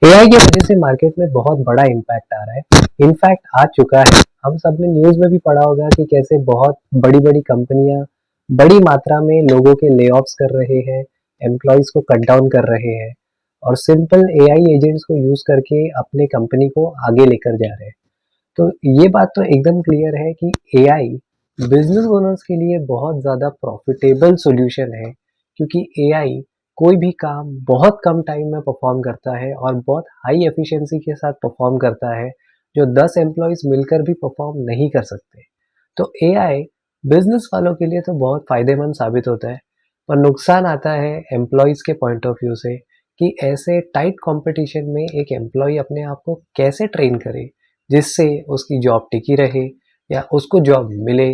AI की वजह से मार्केट में बहुत बड़ा इम्पैक्ट आ रहा है। इनफैक्ट आ चुका है। हम सब ने न्यूज़ में भी पढ़ा होगा कि कैसे बहुत बड़ी-बड़ी कंपनियां बड़ी मात्रा में लोगों के ले ऑफ्स कर रहे हैं, एम्प्लॉयज को कट डाउन कर रहे हैं और सिंपल एआई एजेंट्स को यूज करके अपने कंपनी को आगे लेकर जा रहे हैं। तो ये बात तो एकदम क्लियर है कि एआई बिजनेस ओनर्स के लिए बहुत ज़्यादा प्रॉफिटेबल सॉल्यूशन है, क्योंकि एआई कोई भी काम बहुत कम टाइम में परफॉर्म करता है और बहुत हाई एफिशिएंसी के साथ परफॉर्म करता है, जो 10 एम्प्लॉयज मिलकर भी परफॉर्म नहीं कर सकते। तो एआई बिजनेस वालों के लिए तो बहुत फायदेमंद साबित होता है, पर नुकसान आता है एम्प्लॉयज के पॉइंट ऑफ व्यू से कि ऐसे टाइट कंपटीशन में एक एम्प्लॉय अपने आप को कैसे ट्रेन करे जिससे उसकी जॉब टिकी रहे या उसको जॉब मिले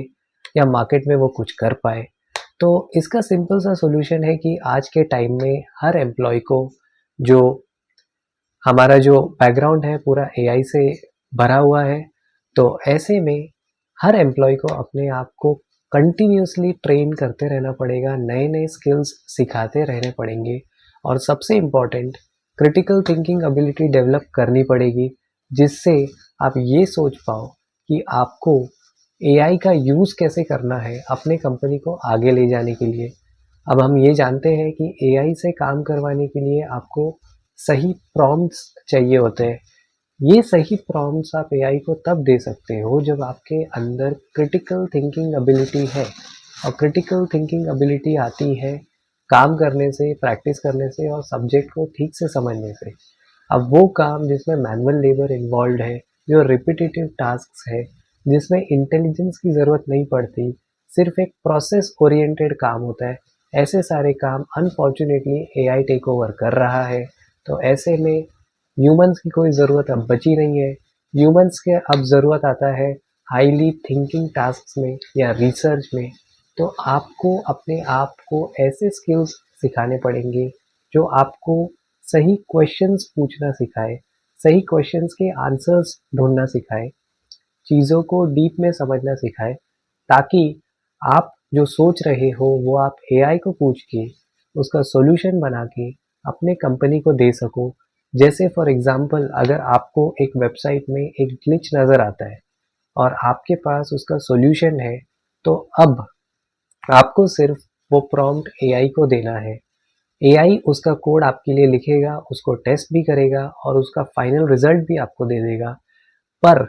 या मार्केट में वो कुछ कर पाए। तो इसका सिंपल सा सॉल्यूशन है कि आज के टाइम में हर एम्प्लॉय को जो हमारा जो बैकग्राउंड है पूरा एआई से भरा हुआ है, तो ऐसे में हर एम्प्लॉय को अपने आप को कंटिन्यूसली ट्रेन करते रहना पड़ेगा, नए नए स्किल्स सिखाते रहने पड़ेंगे और सबसे important critical thinking ability develop करनी पड़ेगी, जिससे आप ये सोच पाओ कि आपको एआई का यूज़ कैसे करना है अपने कंपनी को आगे ले जाने के लिए। अब हम ये जानते हैं कि एआई से काम करवाने के लिए आपको सही प्रॉम्प्ट्स चाहिए होते हैं। ये सही प्रॉम्प्ट्स आप एआई को तब दे सकते हो जब आपके अंदर क्रिटिकल थिंकिंग एबिलिटी है, और क्रिटिकल थिंकिंग एबिलिटी आती है काम करने से, प्रैक्टिस करने से और सब्जेक्ट को ठीक से समझने से। अब वो काम जिसमें मैनुअल लेबर इन्वॉल्व है, जो रिपीटेटिव टास्क है, जिसमें इंटेलिजेंस की ज़रूरत नहीं पड़ती, सिर्फ एक प्रोसेस ओरिएंटेड काम होता है, ऐसे सारे काम अनफॉर्चुनेटली एआई टेक ओवर कर रहा है। तो ऐसे में ह्यूमंस की कोई ज़रूरत अब बची नहीं है। ह्यूमंस के अब ज़रूरत आता है हाईली थिंकिंग टास्क में या रिसर्च में। तो आपको अपने आप को ऐसे स्किल्स सिखाने पड़ेंगे जो आपको सही क्वेश्चंस पूछना सिखाए, सही क्वेश्चंस के आंसर्स ढूंढना सिखाए, चीज़ों को डीप में समझना सिखाए, ताकि आप जो सोच रहे हो वो आप एआई को पूछ के उसका सॉल्यूशन बना के अपने कंपनी को दे सको। जैसे फॉर एग्जांपल, अगर आपको एक वेबसाइट में एक ग्लिच नज़र आता है और आपके पास उसका सॉल्यूशन है, तो अब आपको सिर्फ वो प्रॉम्प्ट एआई को देना है। एआई उसका कोड आपके लिए लिखेगा, उसको टेस्ट भी करेगा और उसका फाइनल रिजल्ट भी आपको दे देगा। पर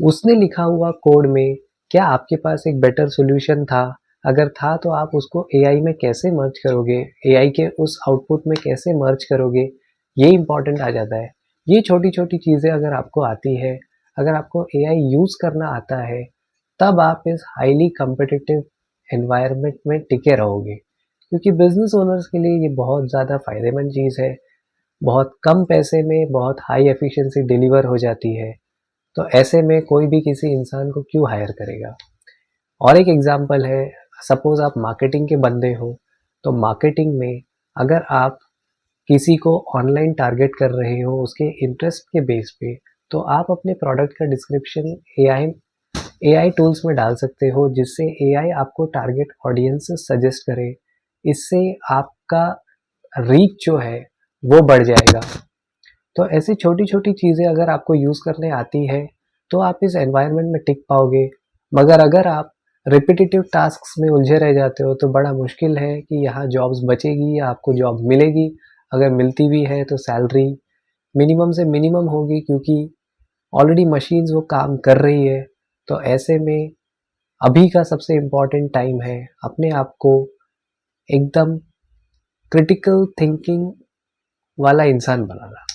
उसने लिखा हुआ कोड में क्या आपके पास एक बेटर सॉल्यूशन था? अगर था तो आप उसको एआई में कैसे मर्ज करोगे? एआई के उस आउटपुट में कैसे मर्ज करोगे? ये इम्पोर्टेंट आ जाता है। ये छोटी-छोटी चीज़ें अगर आपको आती है, अगर आपको एआई यूज़ करना आता है, तब आप इस हाईली कॉम्पिटिटिव एनवायरनमेंट में टिके रहोगे। क्योंकि बिज़नेस ओनर्स के लिए ये बहुत ज़्यादा फ़ायदेमंद चीज़ है। बहुत कम पैसे में बहुत हाई एफिशिएंसी डिलीवर हो जाती है। तो ऐसे में कोई भी किसी इंसान को क्यों हायर करेगा। और एक एग्जांपल है, सपोज आप मार्केटिंग के बंदे हो, तो मार्केटिंग में अगर आप किसी को ऑनलाइन टारगेट कर रहे हो उसके इंटरेस्ट के बेस पे, तो आप अपने प्रोडक्ट का डिस्क्रिप्शन एआई एआई टूल्स में डाल सकते हो, जिससे एआई आपको टारगेट ऑडियंस सजेस्ट करे। इससे आपका रीच जो है वो बढ़ जाएगा। तो ऐसी छोटी-छोटी चीज़ें अगर आपको यूज़ करने आती है, तो आप इस एनवायरनमेंट में टिक पाओगे। मगर अगर आप रिपिटिटिव टास्क्स में उलझे रह जाते हो, तो बड़ा मुश्किल है कि यहाँ जॉब्स बचेगी या आपको जॉब मिलेगी। अगर मिलती भी है तो सैलरी मिनिमम से मिनिमम होगी, क्योंकि ऑलरेडी मशीन्स वो काम कर रही है। तो ऐसे में अभी का सबसे इम्पोर्टेंट टाइम है अपने आप को एकदम क्रिटिकल थिंकिंग वाला इंसान बनाना।